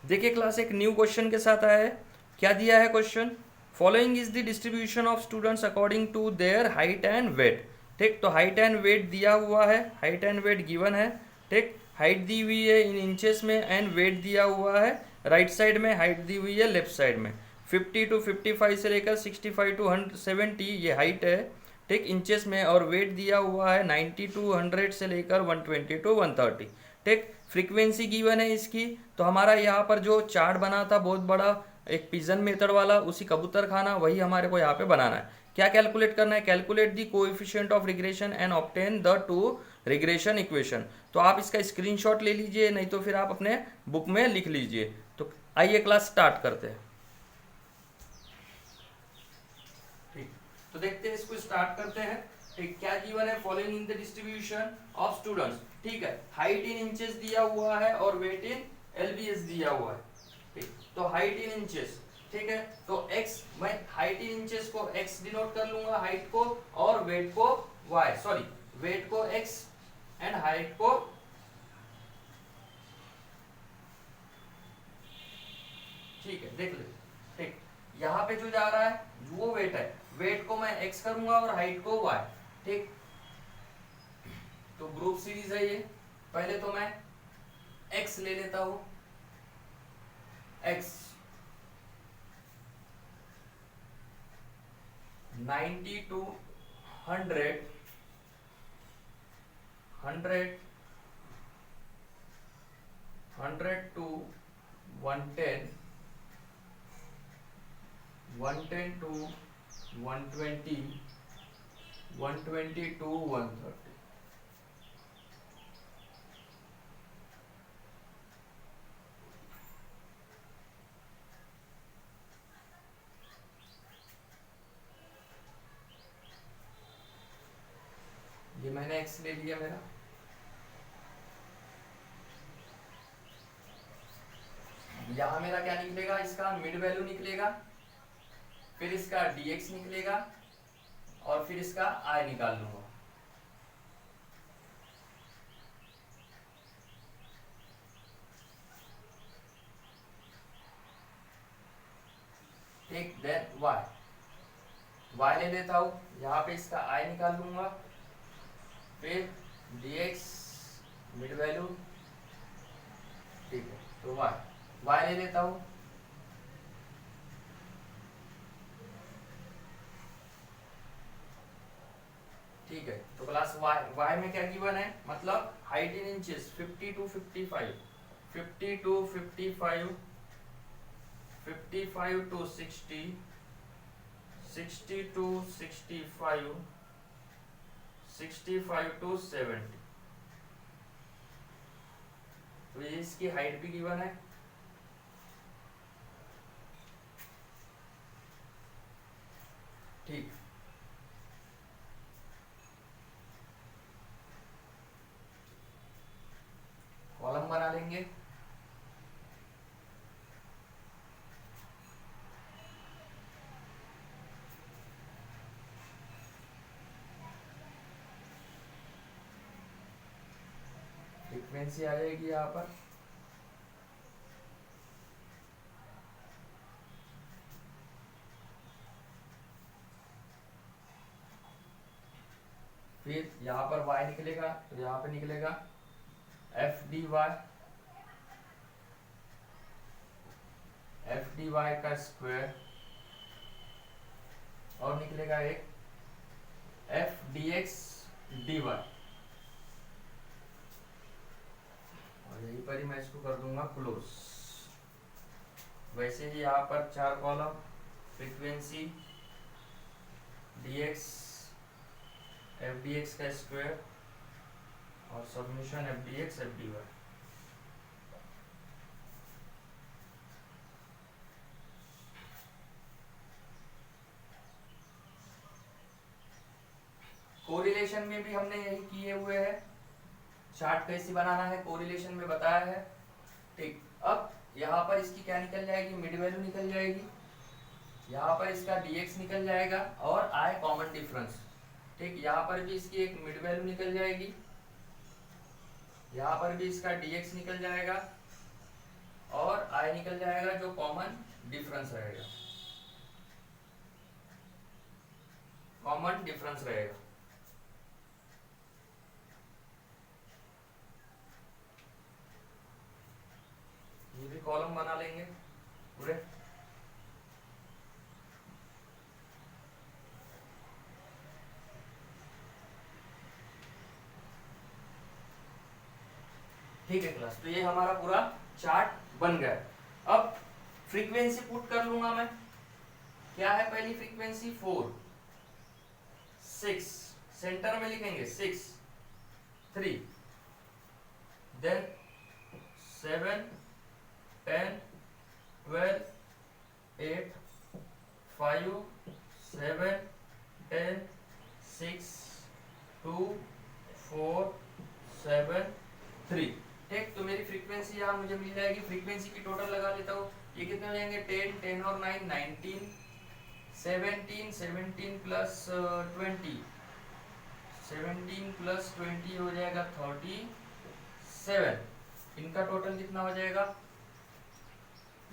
देखिए क्लास एक new question के साथ आया है। क्या दिया है question? Following is the distribution of students according to their height and weight. ठीक, तो हाइट एंड वेट दिया हुआ है, हाइट एंड वेट गिवन है। ठीक, हाइट दी हुई है इन इंचेस में एंड वेट दिया हुआ है राइट साइड में, हाइट दी हुई है लेफ्ट साइड में। 50 टू 55 से लेकर 65 टू 70 ये हाइट है, ठीक, इंचेस में। और वेट दिया हुआ है 90 टू 100 से लेकर 120 टू 130। ठीक, फ्रीक्वेंसी गिवन है इसकी। तो हमारा यहाँ पर जो चार्ट बना था बहुत बड़ा, एक पिजन मेथड वाला, उसी कबूतर खाना, वही हमारे को यहाँ पे बनाना है। क्या कैलकुलेट करना है? Calculate the coefficient of regression and obtain the two regression equation. तो आप इसका स्क्रीनशॉट ले लीजिए, नहीं तो फिर आप अपने बुक में लिख लीजिए। तो आइए क्लास स्टार्ट करते हैं। ठीक, तो देखते हैं, इसको स्टार्ट करते हैं। ठीक, क्या गिवन है? Following in the distribution of students. ठीक है, हाइट इन इंचेस दिया हुआ है और वेट इन एलबीएस दिया हुआ है। ठीक, तो हाइट इन इंचेस, ठीक है, तो x, मैं हाइट इन इंचेस को x डिनोट कर लूंगा, हाइट को, और वेट को y, सॉरी, वेट को x एंड हाइट को, ठीक है, देख ले। ठीक, यहाँ पे जो जा रहा है वो वेट है, वेट को मैं x करूंगा और हाइट को y। ठीक, तो ग्रुप सीरीज है ये। पहले तो मैं x ले लेता हूं, x 90 to 100, 100, 100 to 110, 110 to 120, 120 to 130। ये मैंने एक्स ले लिया मेरा। यहां मेरा क्या निकलेगा? इसका मिड वैल्यू निकलेगा, फिर इसका dx निकलेगा, और फिर इसका i निकाल लूंगा। ठीक, देन y ले लेता हूं, यहाँ पे इसका i निकाल लूंगा, फिर dx मिड वैल्यू, ठीक है, तो y ले लेता हूं। ठीक है, तो क्लास y में क्या गिवन है? मतलब height in inches 50 to 55, 50 to 55, 55 to 60, 60 to 65, 65 to 70। तो ये इसकी हाइट भी गिवन है। ठीक, कॉलम बना लेंगे। फ्रीक्वेंसी आ जाएगी यहाँ पर, फिर यहाँ पर y निकलेगा, तो यहाँ पे निकलेगा एफ डी वाई का स्क्वायर, और निकलेगा एक F D X D Y, और यहीं पर ही मैं इसको कर दूंगा क्लोज। वैसे ही यहाँ पर चार column, frequency, dx, F D X का स्क्वायर, और summation F D X F D Y. Correlation में भी हमने यही किए हुए हैं, चार्ट कैसे बनाना है कोरिलेशन में बताया है। ठीक, अब यहाँ पर इसकी क्या निकल जाएगी? मिड वैल्यू निकल जाएगी। यहाँ पर इसका dx निकल जाएगा और i कॉमन डिफरेंस। ठीक, यहाँ पर भी इसकी एक मिड वैल्यू निकल जाएगी, यहाँ पर भी इसका dx निकल जाएगा और i I निकल जाएगा जो कॉमन डिफरेंस रहेगा, कॉमन डिफरेंस रहेगा। ये भी कॉलम बना लेंगे पूरे। ठीक है क्लास, तो ये हमारा पूरा चार्ट बन गया। अब फ्रीक्वेंसी पुट कर लूंगा मैं। क्या है पहली फ्रीक्वेंसी? 4, 6, सेंटर में लिखेंगे 6, 3, देन 7, 10, 12, 8, 5, 7, 10, 6, 2, 4, 7, 3। ठीक, तो मेरी फ्रीक्वेंसी यहाँ मुझे मिल जाएगी। फ्रीक्वेंसी की टोटल लगा लेता हूँ, ये कितने हो जाएंगे? 10, 10 और 9, 19, 17, 17 प्लस 20, 17 प्लस 20 हो जाएगा 37। इनका टोटल कितना हो जाएगा?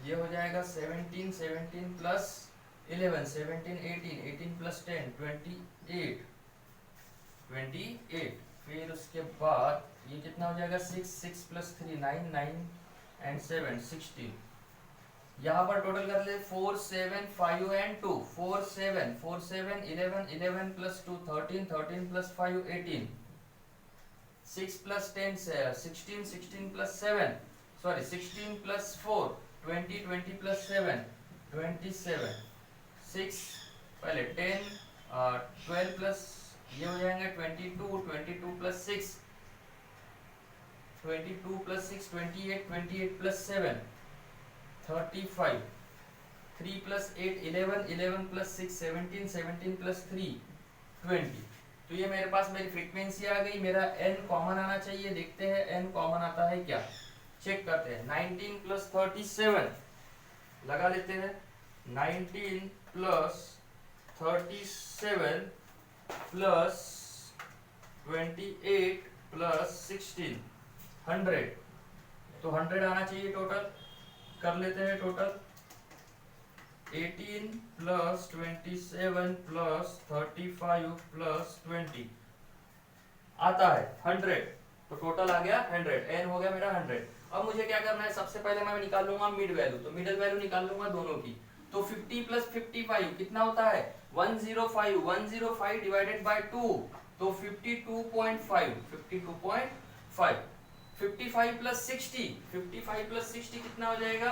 ये हो जाएगा 17, 17 प्लस 11, 17, 18, 18 प्लस 10, 28, 28। फिर उसके बाद ये कितना हो जाएगा? 6, 6 प्लस 3, 9, 9 एंड 7, 16। यहाँ पर टोटल कर ले 4, 7, 5 and 2, 4, 7, 4, 7, 11, 11 plus 2, 13, 13 plus 5, 18, 6 plus 10, 16, 16 plus 7, sorry 16 plus 4, 20, 20 plus 7, 27, 6 पहले 10, 12 प्लस ये हो जाएंगे 22, 22 plus 6, 22 plus 6, 28, 28 plus 7, 35, 3 plus 8, 11, 11 plus 6, 17, 17 plus 3, 20। तो ये मेरे पास मेरी फ्रीक्वेंसी आ गई। मेरा n कॉमन आना चाहिए, देखते हैं n कॉमन आता है क्या, चेक करते हैं। 19 प्लस 37 लगा लेते हैं। 19 प्लस 37 प्लस 28 प्लस 16, 100। तो 100 आना चाहिए टोटल, कर लेते हैं टोटल। 18 प्लस 27 प्लस 35 प्लस 20 आता है 100। तो टोटल आ गया 100, n हो गया मेरा 100। अब मुझे क्या करना है? सबसे पहले मैं निकाल लूंगा मिड वैल्यू, तो मिडल वैल्यू निकाल लूंगा दोनों की। तो 50 प्लस 55 कितना होता है? 105, 105 डिवाइडेड बाय 2, तो 52.5, 52.5। 55 प्लस 60, 55 प्लस 60 कितना हो जाएगा?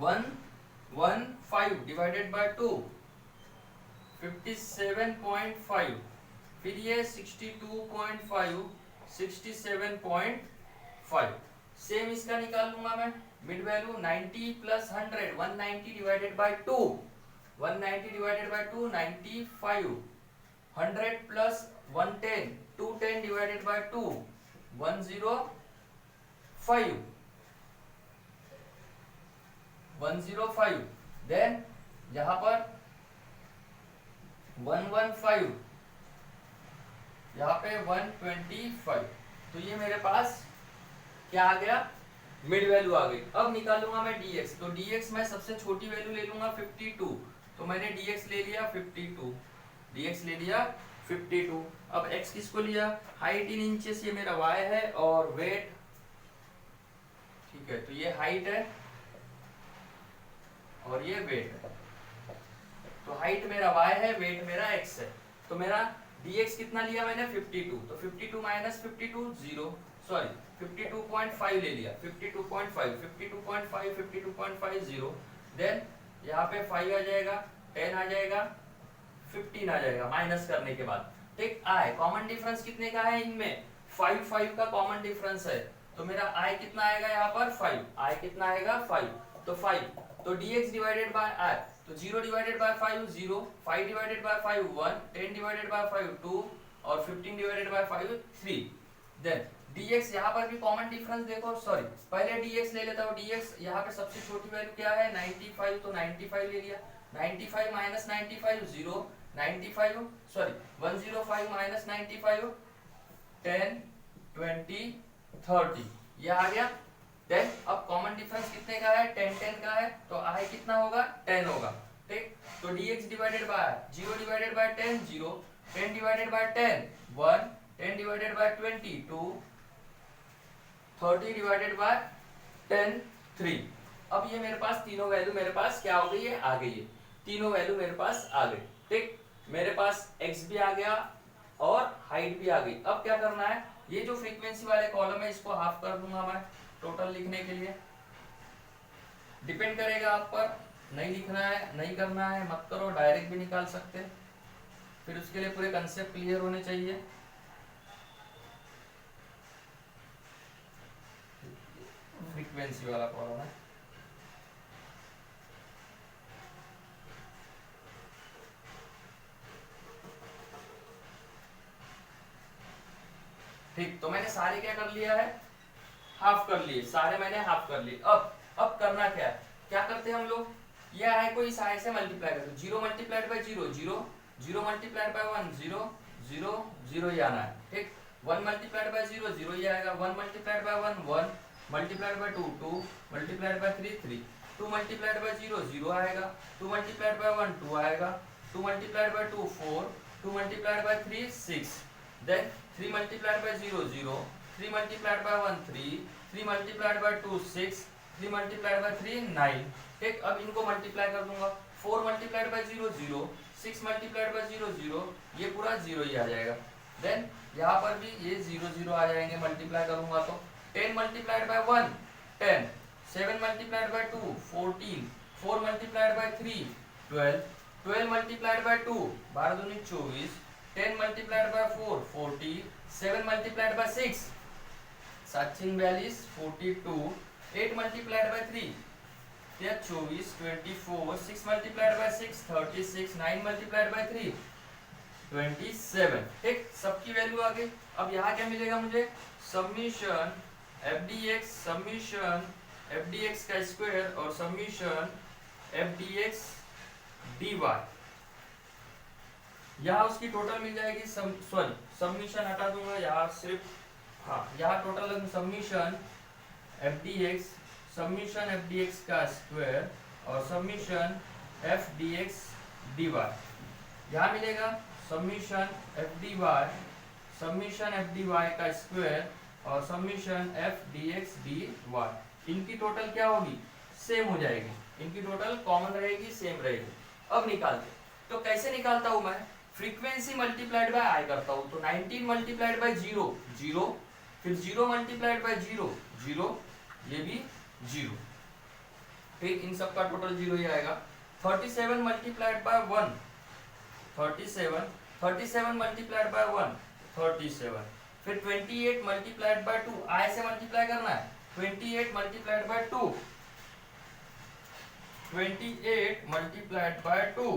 115 डिवाइडेड बाय 2, 57.5। फिर ये 62.5, 67.5। सेम इसका निकाल लूंगा मैं mid value. 90 plus 100, 190 divided by 2, 190 divided by 2, 95। 100 plus 110, 210 divided by 2, 105, 105। Then यहां पर 115, यहाँ पे 125। तो ये मेरे पास क्या आ गया? मिड वैल्यू आ गई। अब निकालूंगा मैं dx, तो dx मैं सबसे छोटी वैल्यू ले लूंगा 52। तो मैंने dx ले लिया 52, dx ले लिया 52। अब x किसको लिया? हाइट इन इंचेस, ये मेरा y है, और वेट, ठीक है, तो ये हाइट है और ये वेट है। तो हाइट मेरा y है, वेट मेरा x है। तो मेरा dx कितना लिया मैंने? 52। तो 52 माइनस 52 0, सॉरी 52.5 ले लिया, 52.5, 52.5, 52.5 0। देन यहाँ पे 5 आ जाएगा, 10 आ जाएगा, 15 आ जाएगा माइनस करने के बाद। ठीक, आई कॉमन डिफरेंस कितने का है इनमें? 5, 5 का कॉमन डिफरेंस है। तो मेरा आई कितना आएगा यहाँ पर? 5। आई कितना आएगा? 5। तो 5, तो dx डिवाइडेड बाय आई, तो 0 divided by 5 0, 5 divided by 5 1, 10 divided by 5 2, और 15 डिवाइडेड बाय 5 3। देन dx यहाँ पर भी कॉमन डिफरेंस देखो, सॉरी पहले dx ले लेता हूँ। dx यहाँ पे सबसे छोटी वैल्यू क्या है? 95, तो 95 ले लिया। 95 माइनस 95 0, 95 सॉरी 105 माइनस 95 10, 20, 30, ये आ गया। देन अब कॉमन डिफरेंस कितने का है? y कितना होगा 10 होगा, ठीक। तो dx divided by 0 divided by 10 0, 10 divided by 10 1, 10 divided by 20 2, 30 divided by 10 3। अब ये मेरे पास तीनों वैल्यू मेरे पास क्या हो गई है, आ गई है, तीनों वैल्यू मेरे पास आ गई, ठीक। मेरे पास x भी आ गया और हाइट भी आ गई। अब क्या करना है, ये जो फ्रीक्वेंसी वाले कॉलम है इसको हाफ कर दूंगा मैं टोटल लिखने के लिए। डिपेंड करेगा आप पर, नहीं लिखना है नहीं करना है मत करो, डायरेक्ट भी निकाल सकते, फिर उसके लिए पूरे कंसेप्ट क्लियर होने चाहिए। फ्रीक्वेंसी वाला कॉलम है, ठीक। तो मैंने सारे क्या कर लिया है, हाफ कर लिए, सारे मैंने हाफ कर लिए। अब करना क्या है, क्या करते हैं हम लोग, यह है कोई साइड से मल्टीप्लाई करते, 0 मल्टीप्लाइड बाय 0 0, 0 मल्टीप्लाइड बाय 1 0 0 0 ही आना है, ठीक। 1 मल्टीप्लाइड बाय 0 0 ही आएगा, 1 multiplied by 1 1, multiplied by 2 2, multiplied by 3 3, 2 multiplied by 0 0 आएगा, 2 मल्टीप्लाइड बाय 1 2 आएगा, 2 multiplied by 2 4, 2 multiplied by 3 6, then 3 multiplied by 0 0, 3 multiplied by 1 3, 3 multiplied by 2 6, 3 multiplied by 3 9, ठीक। अब इनको मल्टीप्लाई कर दूंगा, 4 मल्टीप्लाइड बाय 0 0, 6 मल्टीप्लाइड बाय 0 0, ये पूरा 0 ही आ जाएगा। देन यहाँ पर भी ये 0 0 आ जाएंगे, मल्टीप्लाई करूंगा तो 10 multiplied by 1 10, 7 multiplied by 2 14, 4 multiplied by 3 12, 12 multiplied by 2 12 दूनी 24, 10 multiplied by 4 40, 7 multiplied by 6 7 42 42, 8 multiplied by 3 24 24, 6 multiplied by 6 36, 9 multiplied by 3 27, ठीक। सबकी वैल्यू आ गई। अब यहाँ क्या मिलेगा मुझे, summation F D X, summation F D X का स्क्वायर और summation F D X D Y, यहाँ उसकी टोटल मिल जाएगी, सॉरी समीशन हटा दूंगा यहाँ सिर्फ, हाँ यहाँ total summation F D X, summation F D X का स्क्वायर और summation F D X D Y, यहाँ मिलेगा summation F D Y, summation F D Y का स्क्वायर और summation F D X D Y. इनकी total क्या होगी, same हो जाएगी, इनकी टोटल कॉमन रहेगी, सेम रहेगी। अब निकालते, तो कैसे निकालता हूं मैं, फ्रीक्वेंसी मल्टीप्लाइड बाय आई करता हूं, तो 19 मल्टीप्लाइड बाय 0 0, फिर 0 मल्टीप्लाइड बाय 0 0, ये भी 0, ठीक। इन सब का टोटल 0 ही आएगा। 37 मल्टीप्लाइड बाय 1 37, 37 मल्टीप्लाइड बाय 1 37, फिर 28 मल्टीप्लाइड बाय 2, आई से मल्टीप्लाई करना है, 28 मल्टीप्लाइड बाय 2 28 मल्टीप्लाइड बाय 2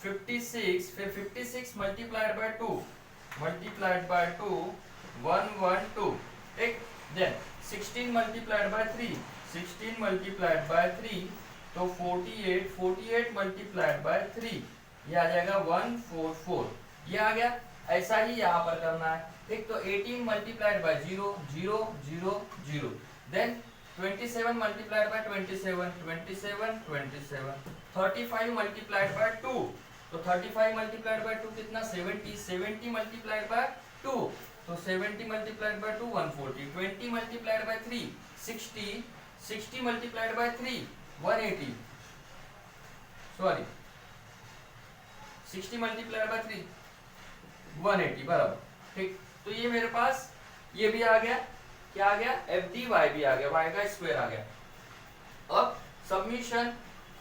56, फिर 56 मल्टीप्लाइड बाय 2 मल्टीप्लाइड बाय 2 112, ठीक। Then 16 multiplied by 3 16 multiplied by 3, तो 48 48 मल्टीप्लाइड बाय 3, ये आ जाएगा 144, ये आ गया। ऐसा ही यहाँ पर करना है, ठीक। तो 18 multiplied by 0 0 0 0, then 27 multiplied by 27 27 27, 35 multiplied by 2, तो 35 मल्टीप्लाइड बाय 2 कितना 70, 70 मल्टीप्लाइड बाय 2, तो 70 multiplied by 2 140, 20 multiplied by 3 60, 60 multiplied by 3 180, sorry 60 multiplied by 3 180 बराबर, ठीक। तो ये मेरे पास ये भी आ गया, क्या आ गया, एफ डी वाई भी आ गया, वाई का स्क्वायर आ गया। अब summation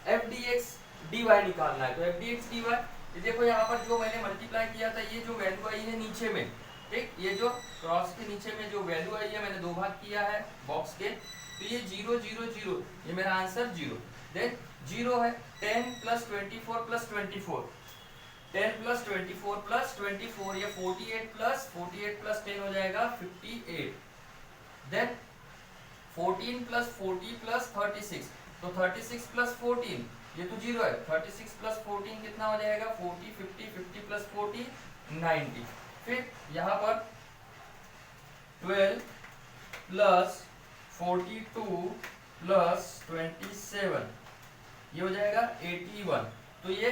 F D X D Y निकालना है, तो F D X D Y, देखो यहाँ पर जो मैंने मल्टीप्लाई किया था, ये जो वैल्यू आई है नीचे में, ठीक, ये जो क्रॉस के नीचे में जो वैल्यू आई है मैंने दो भाग किया है बॉक्स के, तो ये 0 0 0, ये मेरा आंसर 0, देन 0 है 10 प्लस 24 प्लस 24, 10 प्लस 24 प्लस 24, ये 48 प्लस 10 हो जाएगा 58, देन 14 प्लस 40 प्लस 36, तो 36 प्लस 14, ये तो 0 है, 36 प्लस 14 कितना हो जाएगा 40 50, 50 प्लस 40 90, फिर यहाँ पर 12 प्लस 42 प्लस 27, ये हो जाएगा 81। तो ये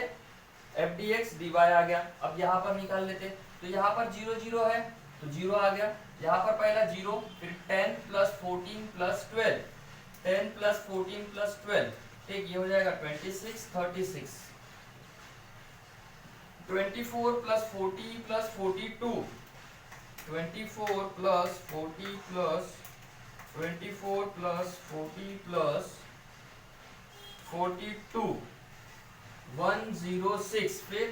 F D X D Y आ गया। अब यहाँ पर निकाल लेते, तो यहाँ पर 0 0 है तो 0 आ गया। यहाँ पर पहला 0, फिर 10 प्लस 14 प्लस 12, 10 प्लस 14 प्लस 12, ठीक, ये हो जाएगा 26 36, 24 plus 40 plus 42, 24 plus 40 plus 24 plus 40 plus 42, 106, फिर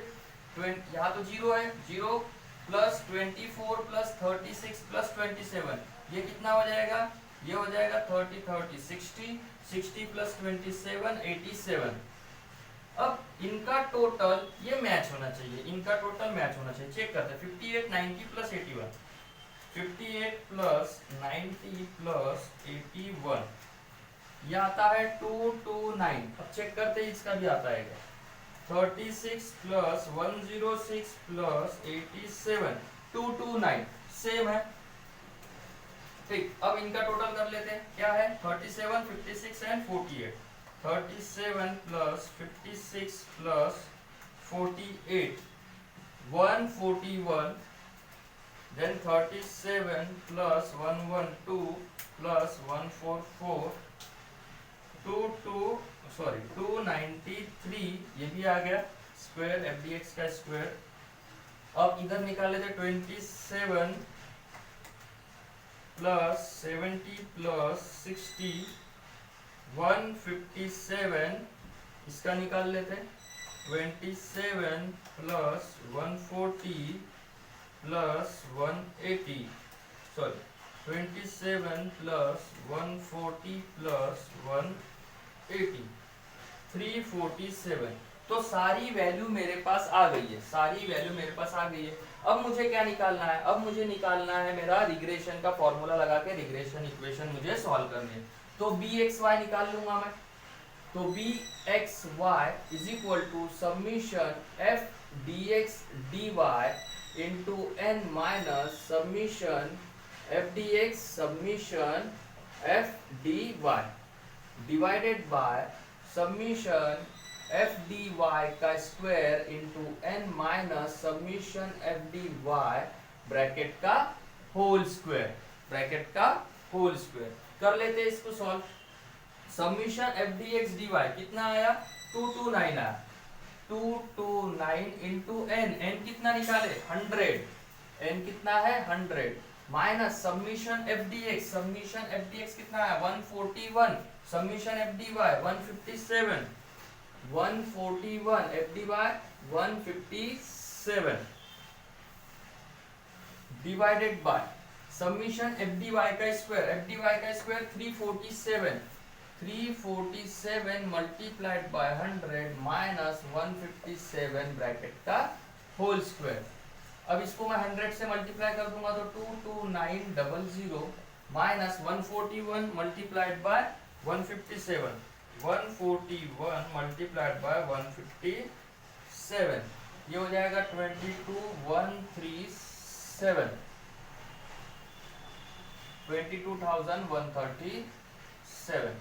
यहाँ तो 0 है, 0 प्लस 24 प्लस 36 प्लस 27, ये कितना हो जाएगा, ये हो जाएगा 30 30 60, 60 प्लस 27 87। अब इनका टोटल ये मैच होना चाहिए, इनका टोटल मैच होना चाहिए, चेक करते हैं। 58 90 प्लस 81, 58 प्लस 90 प्लस 81, ये आता है 229। अब चेक करते हैं इसका भी आता है क्या, 36 प्लस 106 प्लस 87, 229 सेम है, ठीक। अब इनका टोटल कर लेते हैं, क्या है 37 56 and 48, 37 plus 56 plus 48 141, then 37 plus 112 plus 144 293, ये भी आ गया स्क्वायर एफ डी एक्स का स्क्वायर। अब इधर निकाल लेते 27 प्लस 70 प्लस 60 157, इसका निकाल लेते 27 plus 140 plus 180, sorry 27 plus 140 plus 180, 347। तो सारी वैल्यू मेरे पास आ गई है, सारी वैल्यू मेरे पास आ गई है। अब मुझे क्या निकालना है, अब मुझे निकालना है मेरा रिग्रेशन का फॉर्मूला लगा के रिग्रेशन इक्वेशन मुझे सॉल्व करनी है। तो बी एक्स वाई निकाल लूंगा मैं, तो B X Y is equal to summation F D X D Y into N minus summation F D X summation F D Y divided by summation F D Y का square into N minus summation F D Y bracket का whole square, bracket का whole square. कर लेते हैं इसको solve. Summation F D X D Y कितना आया, 229 आया, 229 इंटू एन, एन कितना निकाले 100, एन कितना है 100, minus summation F D X, summation F D X कितना है 141, summation F D Y 157, 141 F D Y 157 divided by summation F D Y का स्क्वायर, एफ डी वाई का square 347, 347 multiplied by 100 minus 157 bracket का whole square. अब इसको मैं 100 से multiply कर दूंगा तो 22900 minus 141 multiplied bye 157, 141 multiplied bye 157, ये हो जाएगा 22137, 22,137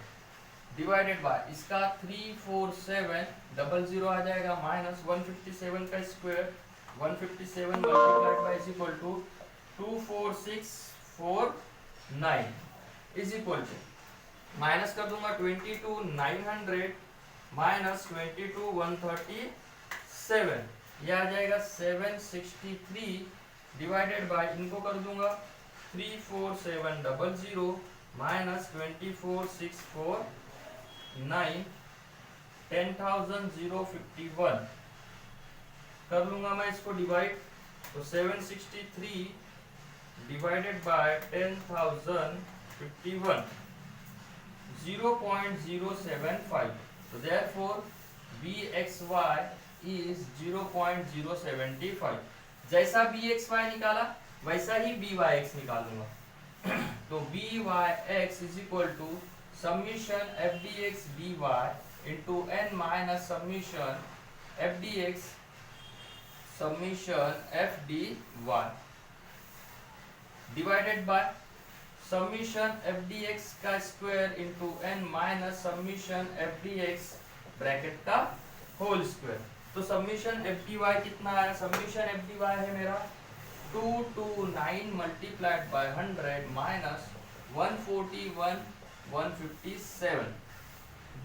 डिवाइडेड बाय इसका 34700 आ जाएगा माइनस 157 का square, 157 multiplied by is equal to 24649 is equal to minus कर दूंगा 22,900 माइनस 22,137, ये आ जाएगा 763 डिवाइडेड बाय इनको कर दूंगा 34700 माइनस 24649, 10,051 कर लूंगा मैं इसको डिवाइड, तो 763 डिवाइडेड बाय 10,051 0.075, तो therefore bxy is 0.075। जैसा bxy निकाला वैसा ही byx निकालूंगा, तो byx is equal to summation fdx dy into n minus summation fdx summation fdy divided by summation fdx का square into n minus summation fdx bracket का whole square. तो submission F D Y कितना है, submission F D Y है मेरा 229 multiplied by 100 minus 141 157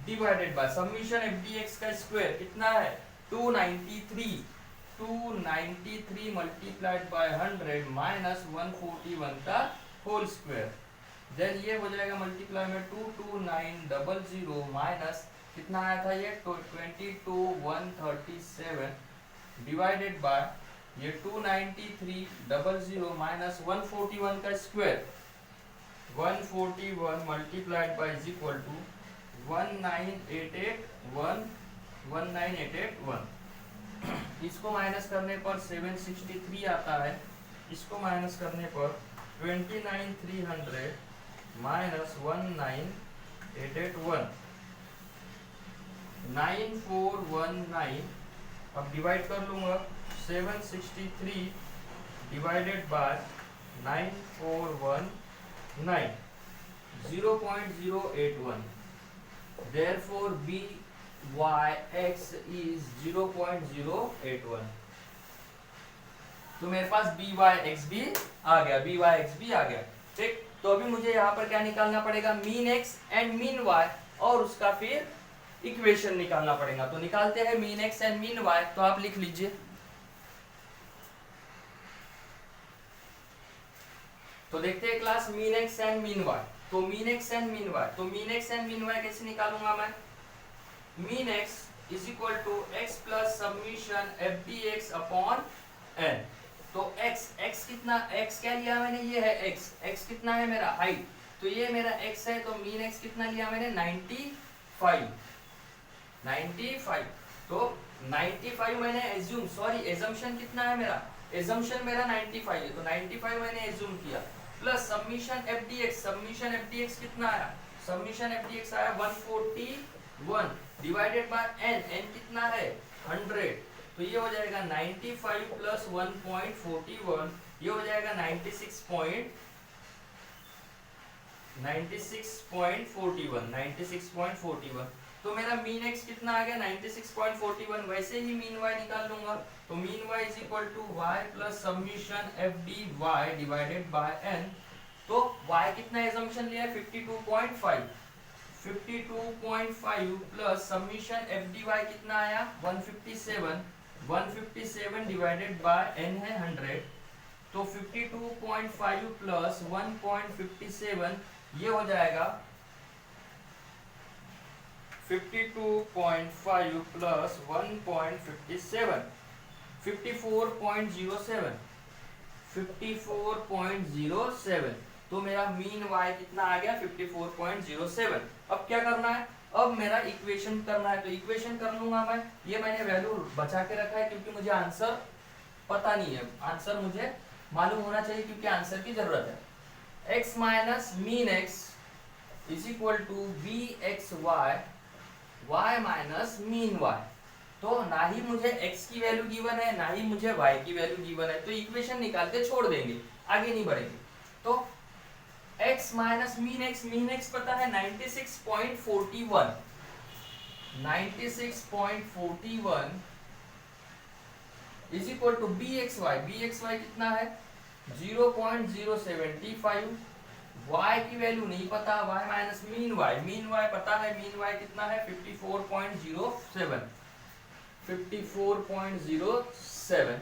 divided bye submission F D X का square कितना है 293 मल्टीप्लाइड बाय 100 माइनस 141 का होल स्क्वायर। देन ये हो जाएगा मल्टीप्लाई में 22900 माइनस कितना आया था ये 22137 डिवाइडेड बाय ये 29300 माइनस 141 का square 141 multiplied by is equal to 19881 इसको माइनस करने पर 763 आता है, इसको माइनस करने पर 29300 माइनस 19881 9419 अब डिवाइड कर लूंगा 763 divided by 9419 0.081 therefore byx is 0.081। तो मेरे पास byx भी आ गया, byx भी आ गया। ठीक, तो अभी मुझे यहाँ पर क्या निकालना पड़ेगा, mean x and mean y और उसका फिर इक्वेशन निकालना पड़ेगा। तो निकालते हैं mean x and mean y। तो आप लिख लीजिए, तो देखते हैं class mean x and mean y। तो mean x and mean y, तो mean x and mean y कैसे निकालूंगा मैं, mean x is equal to x plus summation F D X upon N. तो x कितना, x क्या लिया मैंने, ये है x कितना है मेरा हाइट, तो ये मेरा x है, तो मीन x कितना लिया मैंने 95। तो 95 मैंने एजम्पशन कितना है मेरा, एजम्पशन मेरा 95 है, तो 95 मैंने एज्यूम किया plus summation F D X कितना आया, सबमिशन एफ डी एक्स आया 141 डिवाइडेड बाय n कितना है 100। तो ये हो जाएगा 95 प्लस 1.41, ये हो जाएगा 96.41। तो मेरा मीन x कितना आ गया 96.41। वैसे ही मीन y निकाल लूंगा, तो mean y is equal to y plus summation F D Y divided by n। तो y कितना एजम्पशन लिया है 52.5 plus summation F D Y कितना आया 157 डिवाइडेड बाय n है 100। तो 52.5 प्लस 1.57 ये हो जाएगा 52.5 प्लस 1.57 54.07। तो मेरा मीन y कितना आ गया 54.07। अब क्या करना है, अब मेरा इक्वेशन करना है। तो इक्वेशन कर लूंगा मैं, ये मैंने वैल्यू बचा के रखा है क्योंकि मुझे आंसर पता नहीं है, आंसर मुझे मालूम होना चाहिए क्योंकि आंसर की जरूरत है। x minus mean x is equal to B X Y y minus mean y। तो ना ही मुझे x की वैल्यू गिवन है ना ही मुझे y की वैल्यू गिवन है, तो इक्वेशन निकाल के छोड़ देंगे, आगे नहीं बढ़ेंगे। तो x माइनस मीन x पता है 96.41 is equal to B X Y कितना है 0.075। y की वैल्यू नहीं पता, y माइनस मीन y पता है, मीन y कितना है 54.07।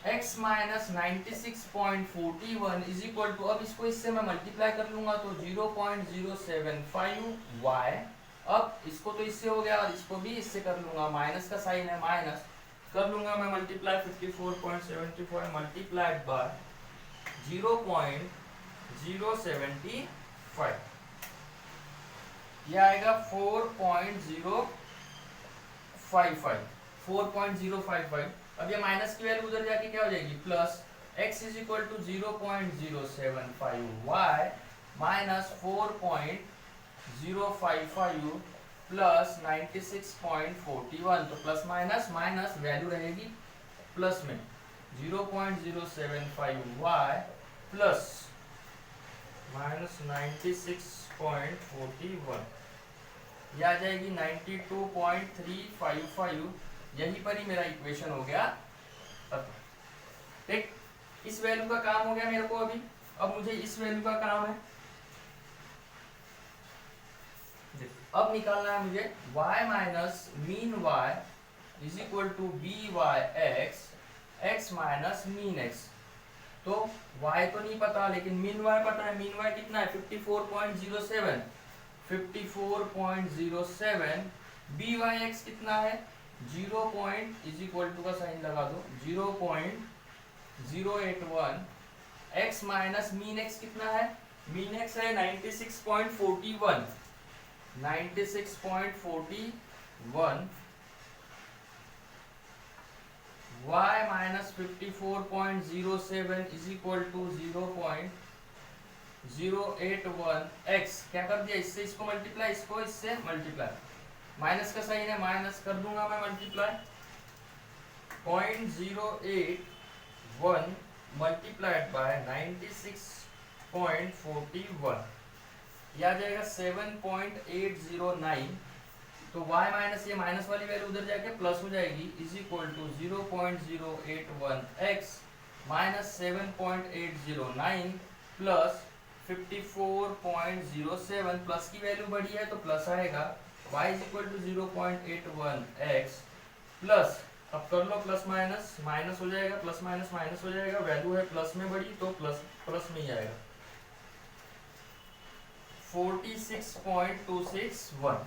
x minus 96.41 is equal to, अब इसको इससे मैं मल्टीप्लाई कर लूंगा तो 0.075 y। अब इसको तो इससे हो गया और इसको भी इससे कर लूंगा, माइनस का साइन है, माइनस कर लूंगा मैं मल्टीप्लाई 54.75 मल्टीप्लाइड बाय 0.075, यह आएगा 4.055। अब ये माइनस की वैल्यू उधर जाके क्या हो जाएगी plus, x is equal to 0.075 y minus 4.055 plus 96.41। तो प्लस माइनस माइनस वैल्यू रहेगी प्लस में 0.075 y प्लस माइनस 96.41। ये आ जाएगी 92.355, यहीं पर ही मेरा इक्वेशन हो गया खत्म। ठीक, इस वैल्यू का काम हो गया मेरे को अभी। अब मुझे इस वैल्यू का काम है, अब निकालना है मुझे y minus mean y is equal to B Y X, X minus mean X. तो y तो नहीं पता, लेकिन मीन y पता है। मीन y कितना है 54.07, 54.07। बी वाई एक्स कितना है 0 पॉइंट इज इक्वल टू का साइन लगा दो 0.081। x माइनस मीन x कितना है, मीन x है 96.41, 96.41। y minus 54.07 is equal to 0.081 x। क्या कर दिया, इससे इसको मल्टीप्लाई, इसको इससे मल्टीप्लाई, माइनस का साइन है, माइनस कर दूंगा मैं मल्टीप्लाई। 0.081 मल्टीप्लाइड बाय 96.41, यह आ जाएगा 7.809। तो y माइनस ये माइनस वाली वैल्यू उधर जाके प्लस हो जाएगी, is equal to 0.081 x minus 7.809 plus 54.07, plus की वैल्यू बढ़ी है तो प्लस आएगा। y is equal to 0.81 x plus, अब कर लो प्लस माइनस, माइनस हो जाएगा, प्लस माइनस माइनस हो जाएगा, वैल्यू है प्लस में बढ़ी तो प्लस प्लस में ही आएगा। 46.261,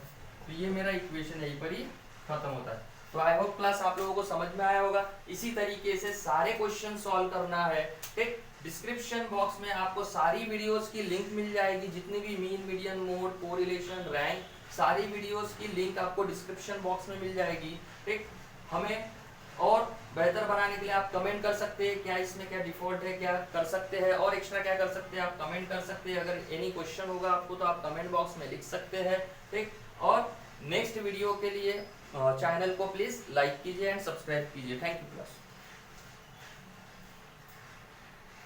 तो ये मेरा इक्वेशन यहीं पर ही खत्म होता है। तो आई होप क्लास आप लोगों को समझ में आया होगा। इसी तरीके से सारे क्वेश्चन सॉल्व करना है। ठीक, डिस्क्रिप्शन बॉक्स में आपको सारी वीडियोस की लिंक मिल जाएगी, जितनी भी mean, median, mode, correlation, rank, सारी वीडियोस की लिंक आपको डिस्क्रिप्शन बॉक्स में मिल जाएगी। ठीक, हमें और बेहतर बनाने के लिए आप कमेंट कर सकते हैं, क्या इसमें क्या डिफॉल्ट है, क्या कर सकते हैं और एक्स्ट्रा क्या कर सकते हैं, आप कमेंट कर सकते हैं। अगर एनी क्वेश्चन होगा आपको तो आप कमेंट बॉक्स में लिख सकते हैं। ठीक, और नेक्स्ट वीडियो के लिए चैनल को प्लीज लाइक कीजिए एंड सब्सक्राइब कीजिए। Thank you class.